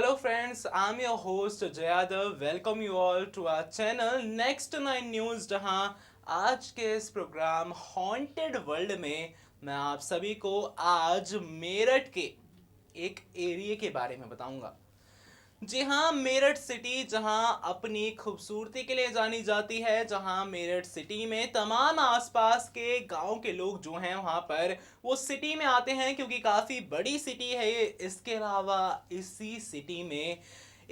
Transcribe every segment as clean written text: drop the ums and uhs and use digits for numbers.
Hello friends, I'm your host Jayadav. Welcome you all to our channel Next 9 News, जहां आज के इस programme haunted world में मैं आप सभी को आज मेरठ के एक एरिया के बारे में बताऊंगा। जी हाँ, मेरठ सिटी जहाँ अपनी खूबसूरती के लिए जानी जाती है, जहाँ मेरठ सिटी में तमाम आसपास के गांव के लोग जो हैं वहाँ पर वो सिटी में आते हैं क्योंकि काफ़ी बड़ी सिटी है ये। इसके अलावा इसी सिटी में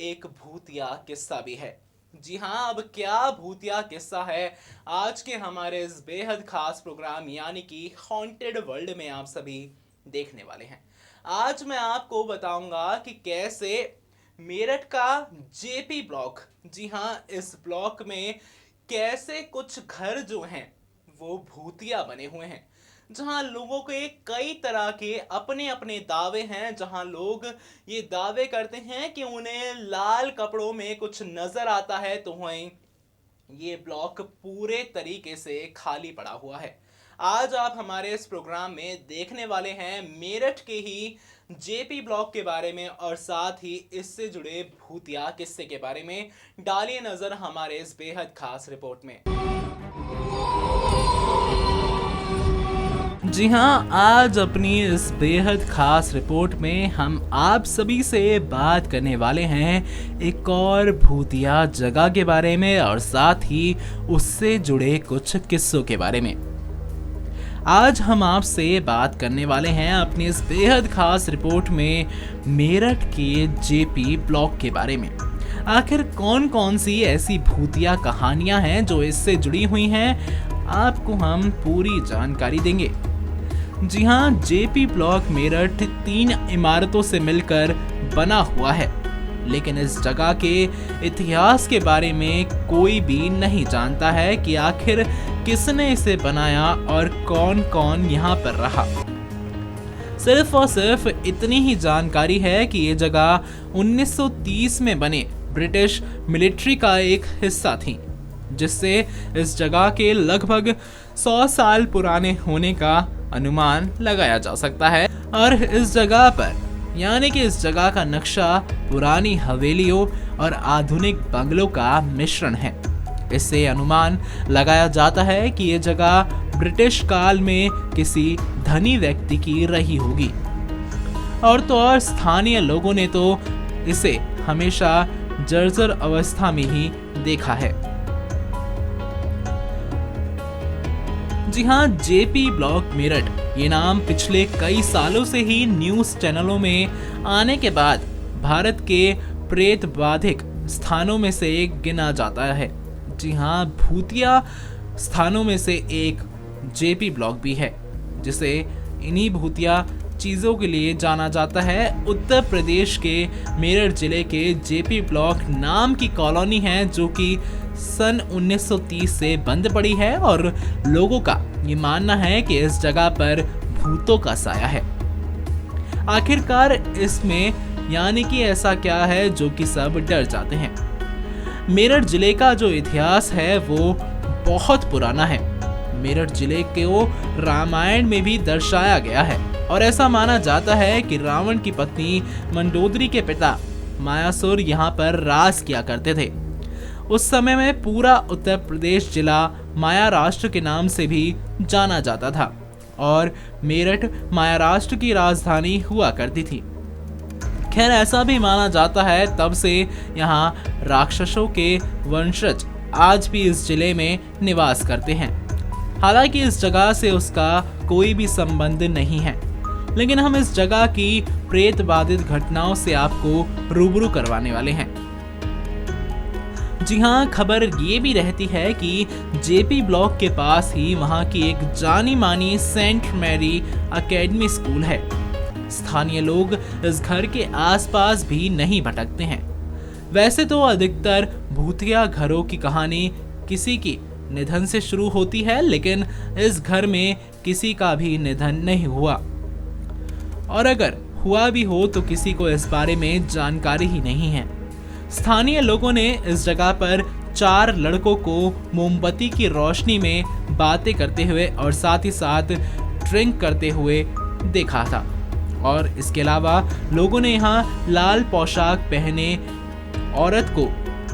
एक भूतिया किस्सा भी है। जी हाँ, अब क्या भूतिया किस्सा है आज के हमारे इस बेहद खास प्रोग्राम यानी कि हॉन्टेड वर्ल्ड में आप सभी देखने वाले हैं। आज मैं आपको बताऊंगा कि कैसे मेरठ का जेपी ब्लॉक, जी हाँ, इस ब्लॉक में कैसे कुछ घर जो हैं वो भूतिया बने हुए हैं, जहां लोगों के कई तरह के अपने अपने दावे हैं, जहां लोग ये दावे करते हैं कि उन्हें लाल कपड़ों में कुछ नजर आता है, तो वहीं ये ब्लॉक पूरे तरीके से खाली पड़ा हुआ है। आज आप हमारे इस प्रोग्राम में देखने वाले हैं मेरठ के ही जेपी ब्लॉक के बारे में और साथ ही इससे जुड़े भूतिया किस्से के बारे में। डालिए नजर हमारे इस बेहद खास रिपोर्ट में। जी हाँ, आज अपनी इस बेहद खास रिपोर्ट में हम आप सभी से बात करने वाले हैं एक और भूतिया जगह के बारे में और साथ ही उससे जुड़े कुछ किस्सों के बारे में। आज हम आपसे बात करने वाले हैं अपनी इस बेहद खास रिपोर्ट में मेरठ के जेपी ब्लॉक के बारे में। आखिर कौन कौन सी ऐसी भूतिया कहानियां हैं जो इससे जुड़ी हुई हैं, आपको हम पूरी जानकारी देंगे। जी हाँ, जेपी ब्लॉक मेरठ 3 इमारतों से मिलकर बना हुआ है, लेकिन इस जगह के इतिहास के बारे में कोई भी नहीं जानता है कि आखिर किसने इसे बनाया और कौन कौन यहाँ पर रहा। सिर्फ और सिर्फ इतनी ही जानकारी है कि ये जगह 1930 में बने ब्रिटिश मिलिट्री का एक हिस्सा थी, जिससे इस जगह के लगभग 100 साल पुराने होने का अनुमान लगाया जा सकता है। और इस जगह पर यानी कि इस जगह का नक्शा पुरानी हवेलियों और आधुनिक बंगलों का मिश्रण है। इससे अनुमान लगाया जाता है कि ये जगह ब्रिटिश काल में किसी धनी व्यक्ति की रही होगी। और तो और स्थानीय लोगों ने तो इसे हमेशा जर्जर अवस्था में ही देखा है। जी हाँ, जेपी ब्लॉक मेरठ ये नाम पिछले कई सालों से ही न्यूज चैनलों में आने के बाद भारत के प्रेत बाधिक स्थानों में से एक गिना जाता है। जी हाँ, भूतिया स्थानों में से एक जेपी ब्लॉक भी है, जिसे इन्हीं भूतिया चीज़ों के लिए जाना जाता है। उत्तर प्रदेश के मेरठ जिले के जेपी ब्लॉक नाम की कॉलोनी है जो कि सन 1930 से बंद पड़ी है और लोगों का ये मानना है कि इस जगह पर भूतों का साया है। आखिरकार इसमें यानी कि ऐसा क्या है जो कि सब डर जाते हैं। मेरठ जिले का जो इतिहास है वो बहुत पुराना है। मेरठ जिले को रामायण में भी दर्शाया गया है और ऐसा माना जाता है कि रावण की पत्नी मंडोदरी के पिता मायासुर यहाँ पर राज किया करते थे। उस समय में पूरा उत्तर प्रदेश जिला माया राष्ट्र के नाम से भी जाना जाता था और मेरठ माया राष्ट्र की राजधानी हुआ करती थी। खैर, ऐसा भी माना जाता है तब से यहाँ राक्षसों के वंशज आज भी इस जिले में निवास करते हैं। हालांकि इस जगह से उसका कोई भी संबंध नहीं है, लेकिन हम इस जगह की प्रेत बाधित घटनाओं से आपको रूबरू करवाने वाले हैं। जी हाँ, खबर ये भी रहती है कि जेपी ब्लॉक के पास ही वहाँ की एक जानी मानी सेंट मैरी एकेडमी स्कूल है। स्थानीय लोग इस घर के आसपास भी नहीं भटकते हैं। वैसे तो अधिकतर भूतिया घरों की कहानी किसी की निधन से शुरू होती है, लेकिन इस घर में किसी का भी निधन नहीं हुआ और अगर हुआ भी हो तो किसी को इस बारे में जानकारी ही नहीं है। स्थानीय लोगों ने इस जगह पर 4 लड़कों को मोमबत्ती की रोशनी में बातें करते हुए और साथ ही साथ ड्रिंक करते हुए देखा था और इसके अलावा लोगों ने यहाँ लाल पोशाक पहने औरत को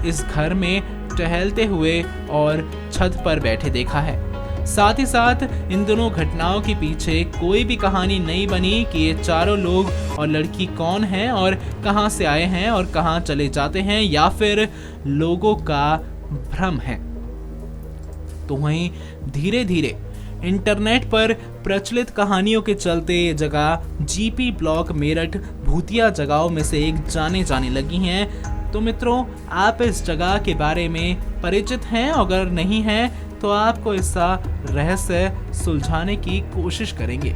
इस घर में टहलते हुए और छत पर बैठे देखा है। साथ ही साथ इन दोनों घटनाओं के पीछे कोई भी कहानी नहीं बनी कि ये चारों लोग और लड़की कौन है और कहां से आए हैं और कहां चले जाते हैं, या फिर लोगों का भ्रम है। तो वहीं धीरे धीरे इंटरनेट पर प्रचलित कहानियों के चलते ये जगह जीपी ब्लॉक मेरठ भूतिया जगहों में से एक जाने लगी हैं। तो मित्रों, आप इस जगह के बारे में परिचित हैं? अगर नहीं हैं तो आपको इसका रहस्य सुलझाने की कोशिश करेंगे।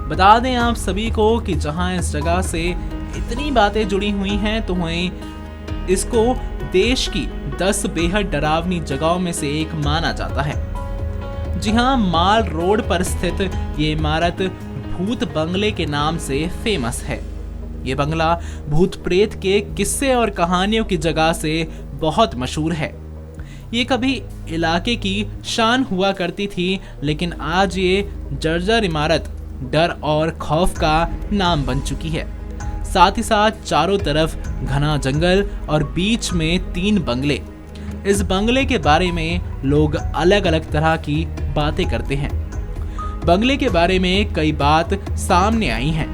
बता दें आप सभी को कि जहां इस जगह से इतनी बातें जुड़ी हुई हैं, तो वहीं इसको देश की 10 बेहद डरावनी जगहों में से एक माना जाता है। जी हां, माल रोड पर स्थित ये इमारत भूत बंगले के नाम से फेमस है। ये बंगला भूत प्रेत के किस्से और कहानियों की जगह से बहुत मशहूर है। ये कभी इलाके की शान हुआ करती थी, लेकिन आज ये जर्जर इमारत डर और खौफ का नाम बन चुकी है। साथ ही साथ चारों तरफ घना जंगल और बीच में 3 बंगले। इस बंगले के बारे में लोग अलग अलग तरह की बातें करते हैं। बंगले के बारे में कई बात सामने आई हैं।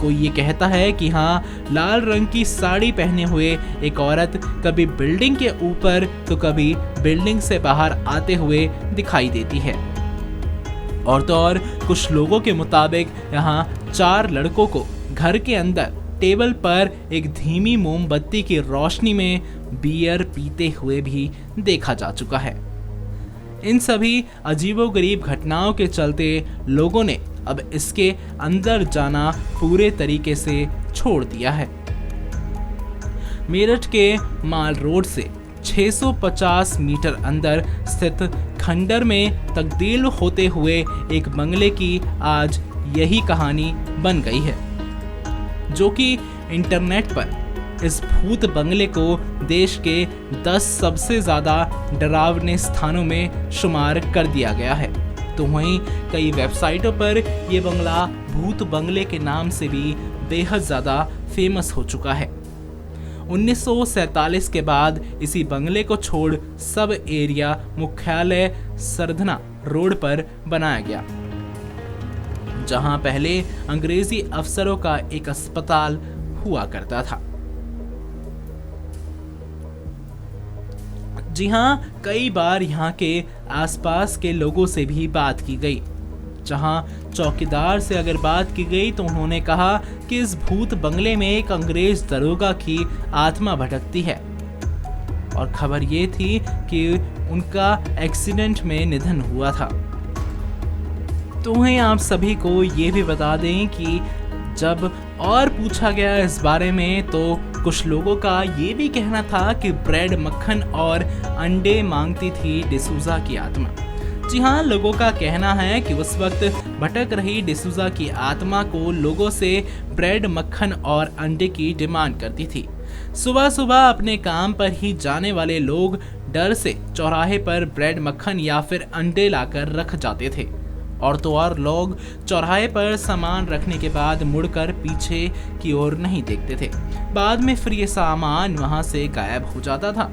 कोई ये कहता है कि हाँ, लाल रंग की साड़ी पहने हुए एक औरत कभी बिल्डिंग के ऊपर तो कभी बिल्डिंग से बाहर आते हुए दिखाई देती है। और तो और कुछ लोगों के मुताबिक यहाँ 4 लड़कों को घर के अंदर टेबल पर एक धीमी मोमबत्ती की रोशनी में बियर पीते हुए भी देखा जा चुका है। इन सभी अजीबोगरीब घटनाओं के चलते लोगों ने अब इसके अंदर जाना पूरे तरीके से छोड़ दिया है। मेरठ के माल रोड से 650 मीटर अंदर स्थित खंडर में तब्दील होते हुए एक बंगले की आज यही कहानी बन गई है, जो कि इंटरनेट पर इस भूत बंगले को देश के 10 सबसे ज्यादा डरावने स्थानों में शुमार कर दिया गया है। तो वहीं कई वेबसाइटों पर यह बंगला भूत बंगले के नाम से भी बेहद ज्यादा फेमस हो चुका है। 1947 के बाद इसी बंगले को छोड़ सब एरिया मुख्यालय सरधना रोड पर बनाया गया, जहां पहले अंग्रेजी अफसरों का एक अस्पताल हुआ करता था। जी हाँ, कई बार यहाँ के आसपास के लोगों से भी बात की गई। जहाँ चौकीदार से अगर बात की गई तो उन्होंने कहा कि इस भूत बंगले में एक अंग्रेज दरोगा की आत्मा भटकती है, और खबर ये थी कि उनका एक्सीडेंट में निधन हुआ था। तो वहीं आप सभी को ये भी बता दें कि जब और पूछा गया इस बारे में तो कुछ लोगों का ये भी कहना था कि ब्रेड, मक्खन और अंडे मांगती थी डिसूजा की आत्मा। जी हाँ, लोगों का कहना है कि उस वक्त भटक रही डिसूजा की आत्मा को लोगों से ब्रेड, मक्खन और अंडे की डिमांड करती थी। सुबह सुबह अपने काम पर ही जाने वाले लोग डर से चौराहे पर ब्रेड, मक्खन या फिर अंडे लाकर रख जाते थे, और तो और लोग चौराहे पर सामान रखने के बाद मुड़कर पीछे की ओर नहीं देखते थे। बाद में फिर ये सामान वहां से गायब हो जाता था।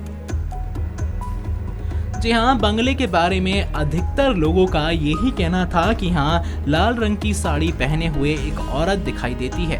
जी हाँ, बंगले के बारे में अधिकतर लोगों का यही कहना था कि हाँ, लाल रंग की साड़ी पहने हुए एक औरत दिखाई देती है,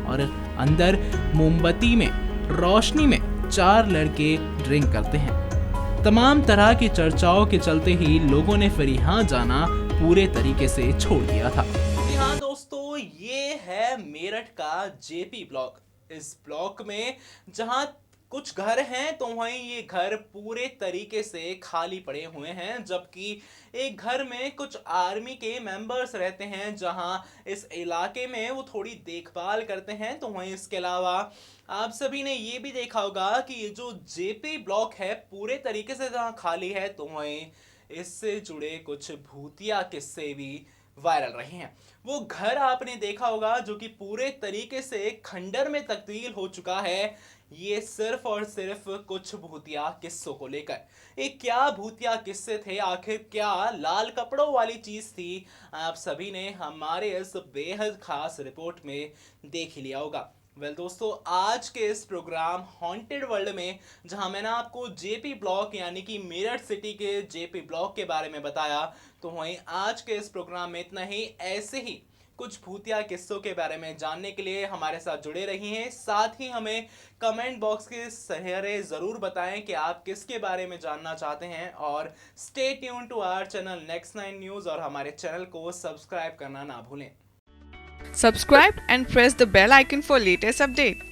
और अंदर मोमबत्ती में रोशनी में 4 लड़के ड्रिंक करते हैं। तमाम तरह की चर्चाओं के चलते ही लोगों ने फिर यहाँ जाना पूरे तरीके से छोड़ दिया था। जी हाँ दोस्तों, ये है मेरठ का जेपी ब्लॉक। इस ब्लॉक में जहाँ कुछ घर हैं तो वहीं ये घर पूरे तरीके से खाली पड़े हुए हैं, जबकि एक घर में कुछ आर्मी के मेंबर्स रहते हैं जहां इस इलाके में वो थोड़ी देखभाल करते हैं। तो वहीं इसके अलावा आप सभी ने ये भी देखा होगा कि ये जो जेपी ब्लॉक है पूरे तरीके से जहां खाली है, तो वहीं इससे जुड़े कुछ भूतिया किस्से भी वायरल रहे हैं। वो घर आपने देखा होगा जो कि पूरे तरीके से खंडर में तब्दील हो चुका है। ये सिर्फ और सिर्फ कुछ भूतिया किस्सों को लेकर। ये क्या भूतिया किस्से थे, आखिर क्या लाल कपड़ों वाली चीज थी, आप सभी ने हमारे इस बेहद खास रिपोर्ट में देख ही लिया होगा। दोस्तों, आज के इस प्रोग्राम हॉन्टेड वर्ल्ड में जहां मैंने आपको जेपी ब्लॉक यानी कि मेरठ सिटी के जेपी ब्लॉक के बारे में बताया, तो वहीं आज के इस प्रोग्राम में इतना ही। ऐसे ही कुछ भूतिया किस्सों के बारे में जानने के लिए हमारे साथ जुड़े रहिए। साथ ही हमें कमेंट बॉक्स के सहारे ज़रूर बताएं कि आप किसके बारे में जानना चाहते हैं। और stay tune to our channel next 9 news, और हमारे चैनल को सब्सक्राइब करना ना भूलें। Subscribe and press the bell icon for latest update.